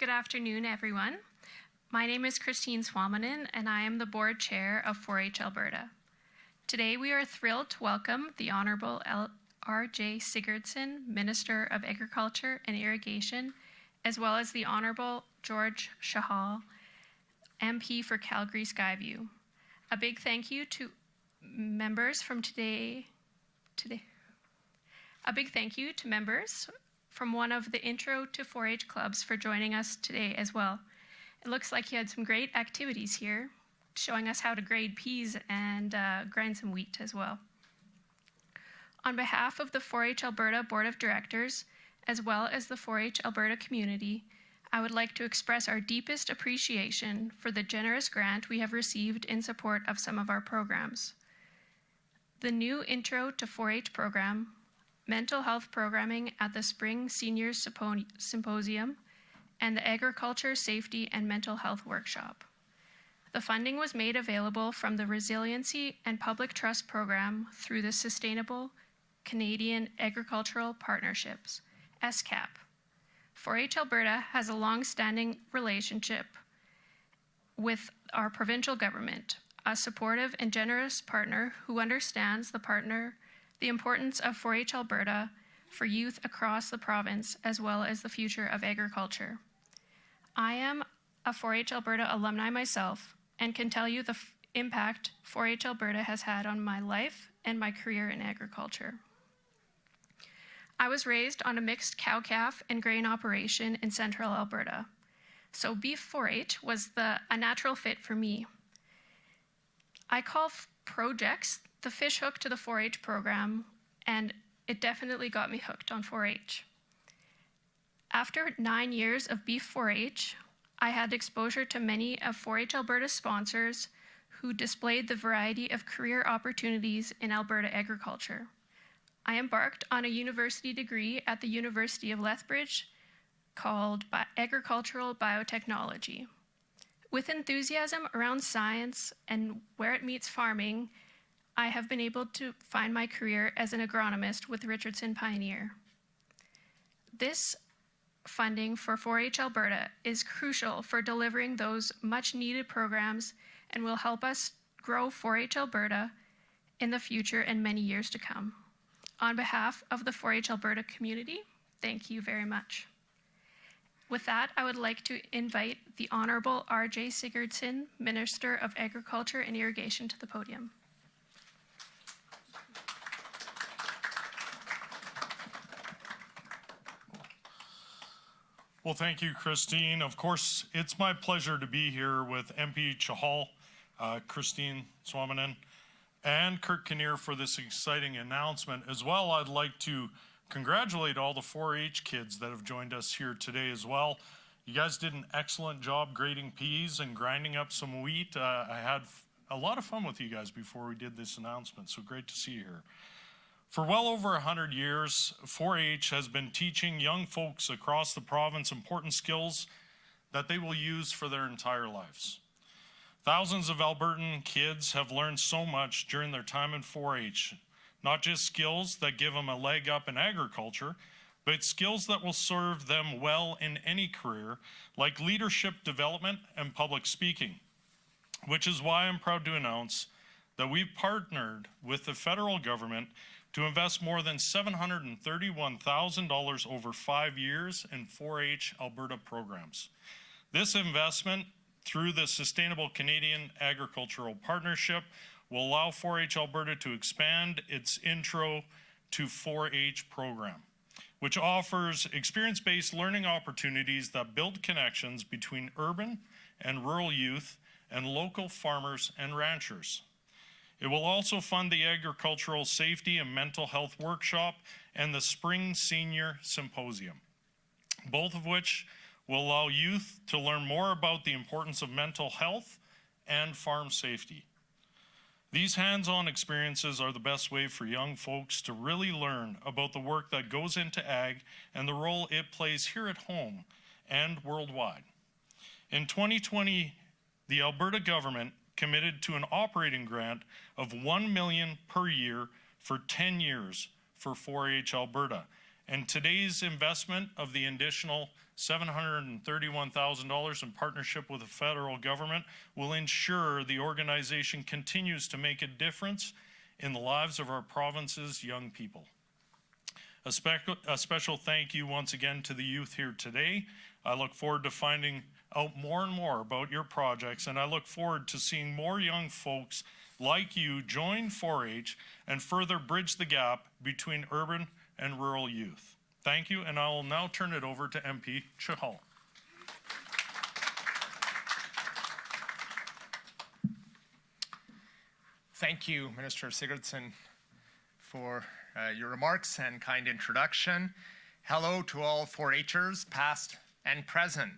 Good afternoon, everyone. My name is Christine Swamanen, and I am the Board Chair of 4-H Alberta. Today, we are thrilled to welcome the Honourable R.J. Sigurdson, Minister of Agriculture and Irrigation, as well as the Honourable George Shahal, MP for Calgary Skyview. A big thank you to members from A big thank you to members from one of the Intro to 4-H clubs for joining us today as well. It looks like you had some great activities here, showing us how to grade peas and grind some wheat as well. On behalf of the 4-H Alberta Board of Directors, as well as the 4-H Alberta community, I would like to express our deepest appreciation for the generous grant we have received in support of some of our programs. The new Intro to 4-H program, mental health programming at the Spring Seniors Symposium, and the Agriculture, Safety, and Mental Health Workshop. The funding was made available from the Resiliency and Public Trust Program through the Sustainable Canadian Agricultural Partnerships, SCAP. 4-H Alberta has a long-standing relationship with our provincial government, a supportive and generous partner who understands the importance of 4-H Alberta for youth across the province, as well as the future of agriculture. I am a 4-H Alberta alumni myself and can tell you the impact 4-H Alberta has had on my life and my career in agriculture. I was raised on a mixed cow-calf and grain operation in central Alberta, so beef 4-H was a natural fit for me. I call projects the fish hook to the 4-H program, and it definitely got me hooked on 4-H. After 9 years of beef 4-H, I had exposure to many of 4-H Alberta's sponsors who displayed the variety of career opportunities in Alberta agriculture. I embarked on a university degree at the University of Lethbridge called Agricultural Biotechnology. With enthusiasm around science and where it meets farming, I have been able to find my career as an agronomist with Richardson Pioneer. This funding for 4-H Alberta is crucial for delivering those much-needed programs and will help us grow 4-H Alberta in the future and many years to come. On behalf of the 4-H Alberta community, thank you very much. With that, I would like to invite the Honourable R.J. Sigurdson, Minister of Agriculture and Irrigation, to the podium. Well, thank you, Christine. Of course, it's my pleasure to be here with MP Chahal, Christine Swamanen, and Kirk Kinnear for this exciting announcement. As well, I'd like to congratulate all the 4-H kids that have joined us here today as well. You guys did an excellent job grading peas and grinding up some wheat. I had a lot of fun with you guys before we did this announcement, so great to see you here. For well over 100 years, 4-H has been teaching young folks across the province important skills that they will use for their entire lives. Thousands of Albertan kids have learned so much during their time in 4-H, not just skills that give them a leg up in agriculture, but skills that will serve them well in any career, like leadership development and public speaking, which is why I'm proud to announce that we've partnered with the federal government to invest more than $731,000 over 5 years in 4-H Alberta programs. This investment through the Sustainable Canadian Agricultural Partnership will allow 4-H Alberta to expand its Intro to 4-H program, which offers experience-based learning opportunities that build connections between urban and rural youth and local farmers and ranchers. It will also fund the Agricultural Safety and Mental Health Workshop and the Spring Senior Symposium, both of which will allow youth to learn more about the importance of mental health and farm safety. These hands-on experiences are the best way for young folks to really learn about the work that goes into ag and the role it plays here at home and worldwide. In 2020, the Alberta government committed to an operating grant of $1 million per year for 10 years for 4-H Alberta. And today's investment of the additional $731,000 in partnership with the federal government will ensure the organization continues to make a difference in the lives of our province's young people. A special thank you once again to the youth here today. I look forward to finding out more and more about your projects, and I look forward to seeing more young folks like you join 4-H and further bridge the gap between urban and rural youth. Thank you, and I will now turn it over to MP Chahal. Thank you, Minister Sigurdson, for your remarks and kind introduction. Hello to all 4-Hers, past and present.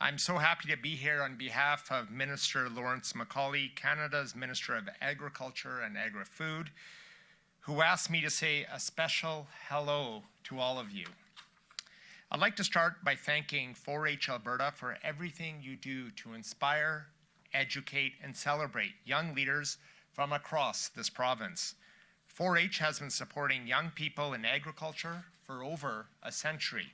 I'm so happy to be here on behalf of Minister Lawrence Macaulay, Canada's Minister of Agriculture and Agri-Food, who asked me to say a special hello to all of you. I'd like to start by thanking 4-H Alberta for everything you do to inspire, educate, and celebrate young leaders from across this province. 4-H has been supporting young people in agriculture for over a century.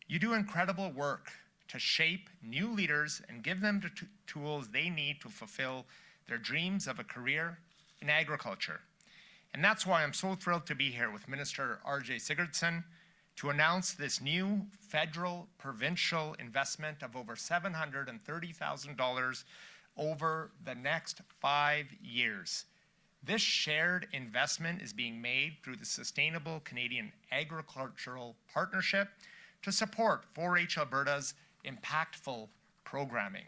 You do incredible work to shape new leaders and give them the tools they need to fulfill their dreams of a career in agriculture. And that's why I'm so thrilled to be here with Minister R.J. Sigurdson to announce this new federal provincial investment of over $730,000 over the next 5 years. This shared investment is being made through the Sustainable Canadian Agricultural Partnership to support 4-H Alberta's impactful programming.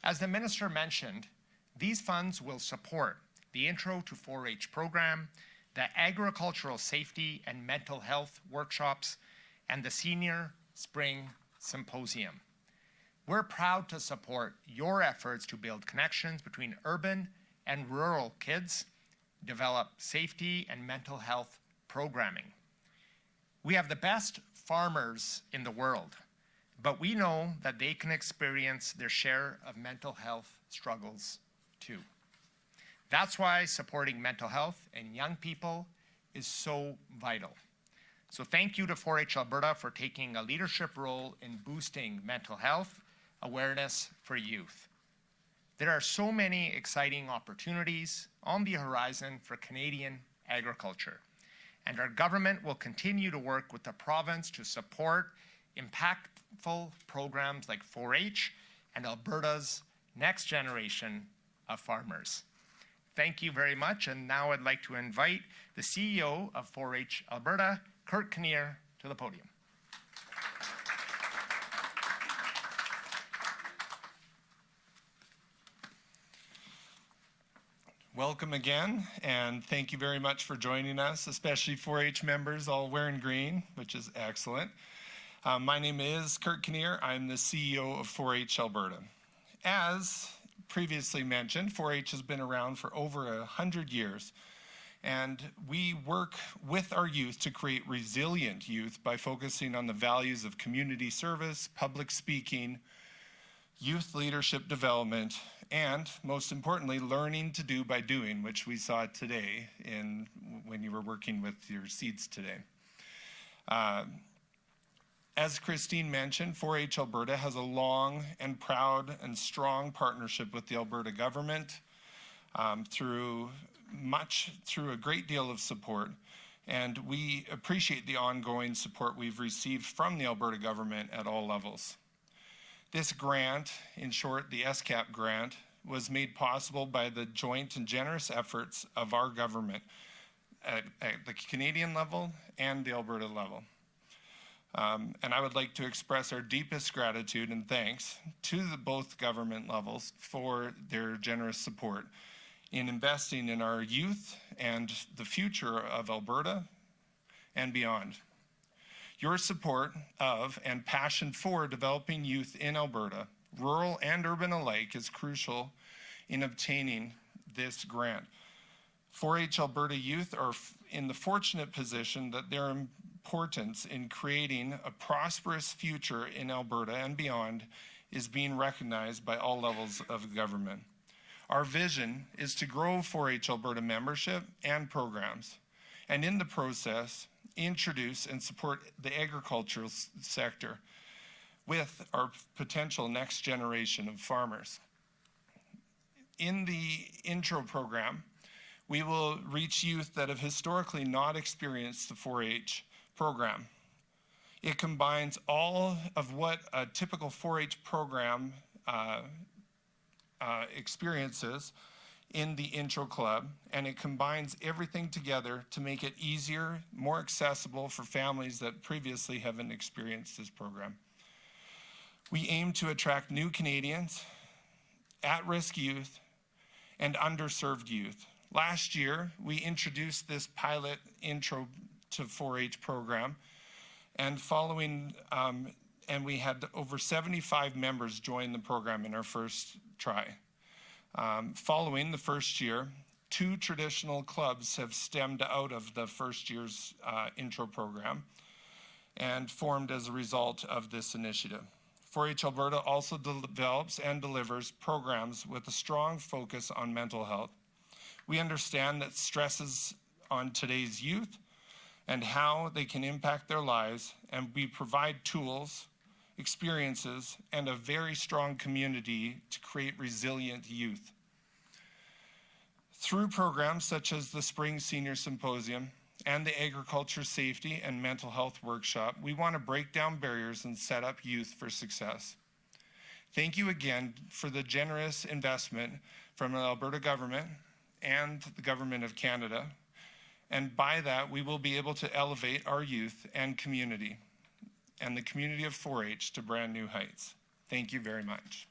As the Minister mentioned, these funds will support the Intro to 4-H program, the Agricultural Safety and Mental Health workshops, and the Senior Spring Symposium. We're proud to support your efforts to build connections between urban and rural kids, develop safety and mental health programming. We have the best farmers in the world, but we know that they can experience their share of mental health struggles too. That's why supporting mental health and young people is so vital. So thank you to 4-H Alberta for taking a leadership role in boosting mental health awareness for youth. There are so many exciting opportunities on the horizon for Canadian agriculture, and our government will continue to work with the province to support impactful programs like 4-H and Alberta's next generation of farmers. Thank you very much, and now I'd like to invite the CEO of 4-H Alberta, Kurt Kinnear, to the podium. Welcome again, and thank you very much for joining us, especially 4-H members all wearing green, which is excellent. My name is Kurt Kinnear. I'm the CEO of 4-H Alberta. As previously mentioned, 4-H has been around for over 100 years, and we work with our youth to create resilient youth by focusing on the values of community service, public speaking, youth leadership development, and most importantly, learning to do by doing, which we saw today when you were working with your seeds today. As Christine mentioned, 4-H Alberta has a long and proud and strong partnership with the Alberta government through a great deal of support, and we appreciate the ongoing support we've received from the Alberta government at all levels. This grant, in short, the SCAP grant, was made possible by the joint and generous efforts of our government at the Canadian level and the Alberta level. And I would like to express our deepest gratitude and thanks to both government levels for their generous support in investing in our youth and the future of Alberta and beyond. Your support of and passion for developing youth in Alberta, rural and urban alike, is crucial in obtaining this grant. 4-H Alberta youth are in the fortunate position that their importance in creating a prosperous future in Alberta and beyond is being recognized by all levels of government. Our vision is to grow 4-H Alberta membership and programs, and in the process, introduce and support the agricultural sector with our potential next generation of farmers. In the intro program, we will reach youth that have historically not experienced the 4-H program. It combines all of what a typical 4-H program experiences in the intro club, and it combines everything together to make it easier, more accessible for families that previously haven't experienced this program. We aim to attract new Canadians, at-risk youth, and underserved youth. Last year, we introduced this pilot intro to 4-H program, and and we had over 75 members join the program in our first try. Following the first year, 2 traditional clubs have stemmed out of the first year's intro program and formed as a result of this initiative. 4-H Alberta also develops and delivers programs with a strong focus on mental health. We understand that stresses on today's youth and how they can impact their lives, and we provide tools, experiences, and a very strong community to create resilient youth. Through programs such as the Spring Senior Symposium and the Agriculture Safety and Mental Health Workshop, we want to break down barriers and set up youth for success. Thank you again for the generous investment from the Alberta government and the Government of Canada, and by that we will be able to elevate our youth and community and the community of 4-H to brand new heights. Thank you very much.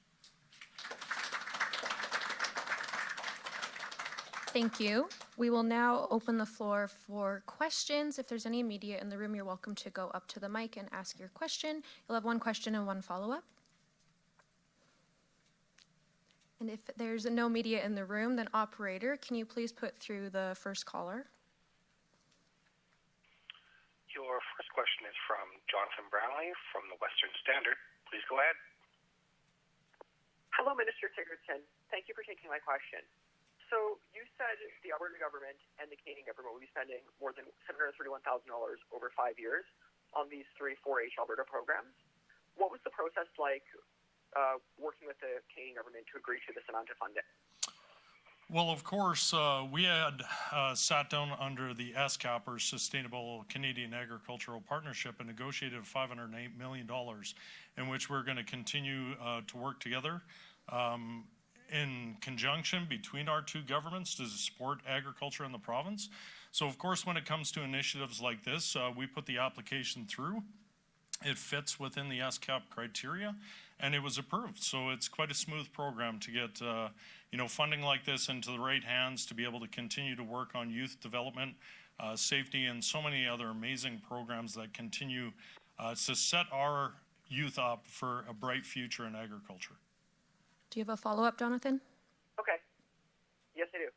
Thank you. We will now open the floor for questions. If there's any media in the room, you're welcome to go up to the mic and ask your question. You'll have 1 question and 1 follow-up. And if there's no media in the room, then operator, can you please put through the first caller? Your first question is from Jonathan Brownlee from the Western Standard. Please go ahead. Hello, Minister Sigurdson. Thank you for taking my question. So you said the Alberta government and the Canadian government will be spending more than $731,000 over 5 years on these 3 4-H Alberta programs. What was the process like working with the Canadian government to agree to this amount of funding? Well, of course, we had sat down under the SCAP, or Sustainable Canadian Agricultural Partnership, and negotiated $508 million, in which we're going to continue to work together in conjunction between our 2 governments to support agriculture in the province. So, of course, when it comes to initiatives like this, we put the application through. It fits within the SCAP criteria, and it was approved. So it's quite a smooth program to get funding like this into the right hands, to be able to continue to work on youth development, safety, and so many other amazing programs that continue to set our youth up for a bright future in agriculture. Do you have a follow-up, Jonathan? Okay. Yes, I do.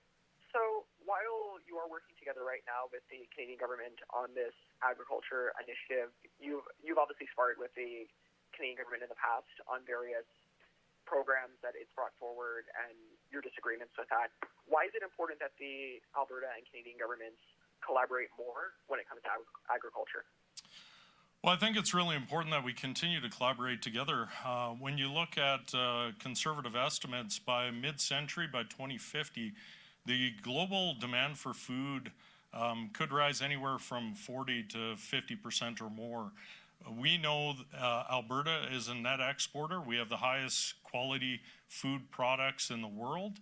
So while you are working together right now with the Canadian government on this agriculture initiative, you've obviously sparred with the Canadian government in the past on various programs that it's brought forward and your disagreements with that. Why is it important that the Alberta and Canadian governments collaborate more when it comes to agriculture? Well, I think it's really important that we continue to collaborate together. When you look at conservative estimates, by mid-century, by 2050, the global demand for food could rise anywhere from 40 to 50% or more. We know Alberta is a net exporter. We have the highest quality food products in the world.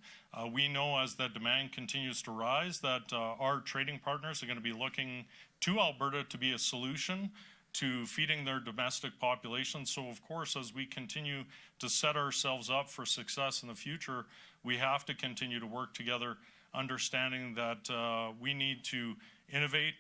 We know as that demand continues to rise that our trading partners are going to be looking to Alberta to be a solution to feeding their domestic population. So, of course, as we continue to set ourselves up for success in the future, we have to continue to work together, understanding that we need to innovate,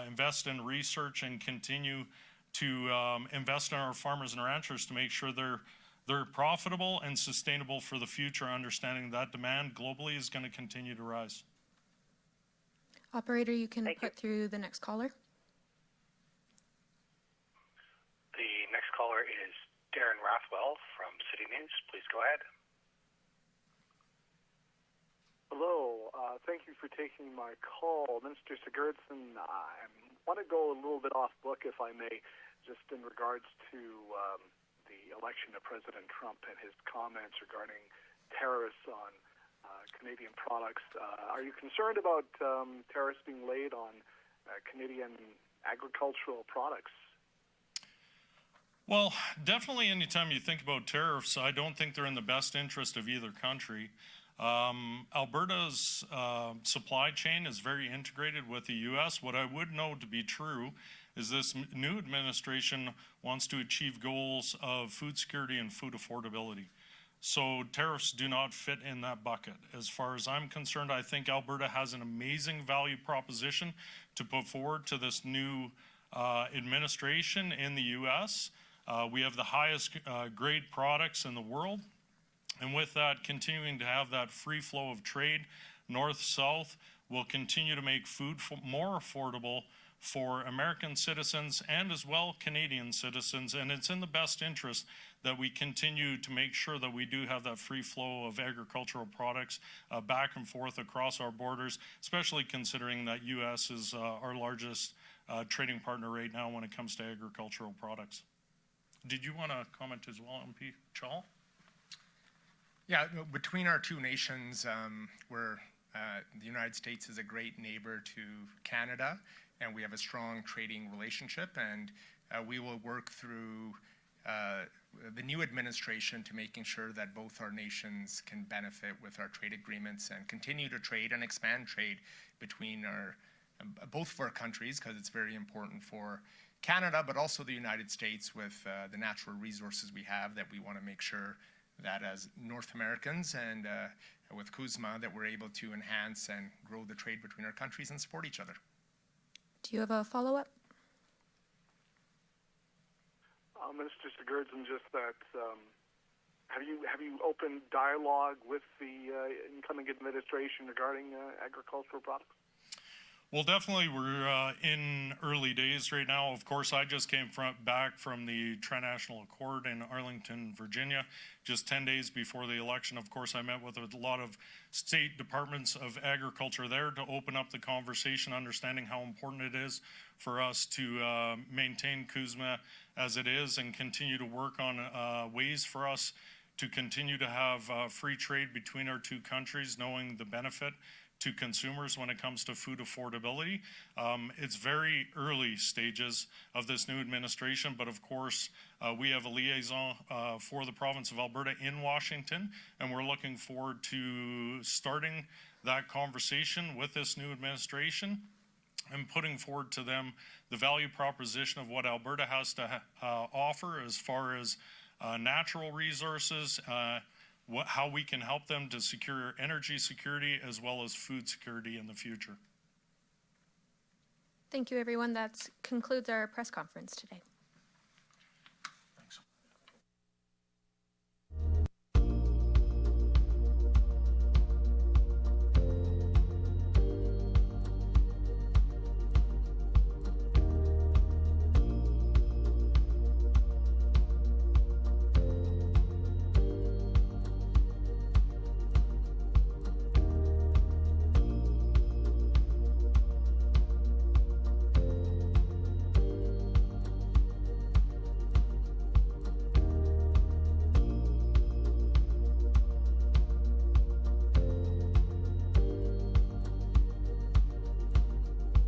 invest in research, and continue to invest in our farmers and ranchers to make sure they're profitable and sustainable for the future, understanding that demand globally is going to continue to rise. Operator, you can put through the next caller. The next caller is Darren Rathwell from City News. Please go ahead. Hello. Thank you for taking my call. Minister Sigurdson, I'm want to go a little bit off book, if I may, just in regards to the election of President Trump and his comments regarding tariffs on Canadian products. Are you concerned about tariffs being laid on Canadian agricultural products? Well, definitely anytime you think about tariffs, I don't think they're in the best interest of either country. Alberta's supply chain is very integrated with the U.S. What I would know to be true is this new administration wants to achieve goals of food security and food affordability. So tariffs do not fit in that bucket. As far as I'm concerned, I think Alberta has an amazing value proposition to put forward to this new administration in the U.S. We have the highest grade products in the world. And with that, continuing to have that free flow of trade, north-south, will continue to make food more affordable for American citizens and as well Canadian citizens. And it's in the best interest that we continue to make sure that we do have that free flow of agricultural products back and forth across our borders, especially considering that U.S. is our largest trading partner right now when it comes to agricultural products. Did you want to comment as well, MP Chal? Yeah, between our two nations, the United States is a great neighbor to Canada, and we have a strong trading relationship, and we will work through the new administration to making sure that both our nations can benefit with our trade agreements and continue to trade and expand trade between both of our countries, because it's very important for Canada, but also the United States with the natural resources we have, that we want to make sure that as North Americans and with CUSMA, that we're able to enhance and grow the trade between our countries and support each other. Do you have a follow-up? Mr. Sigurdson, just that, have you opened dialogue with the incoming administration regarding agricultural products? Well, definitely we're in early days right now. Of course, I just came back from the Tri-National Accord in Arlington, Virginia, just 10 days before the election. Of course, I met with a lot of state departments of agriculture there to open up the conversation, understanding how important it is for us to maintain CUSMA as it is and continue to work on ways for us to continue to have free trade between our two countries, knowing the benefit to consumers when it comes to food affordability. It's very early stages of this new administration, but of course, we have a liaison for the province of Alberta in Washington, and we're looking forward to starting that conversation with this new administration and putting forward to them the value proposition of what Alberta has to offer as far as natural resources, how we can help them to secure energy security as well as food security in the future. Thank you, everyone. That concludes our press conference today.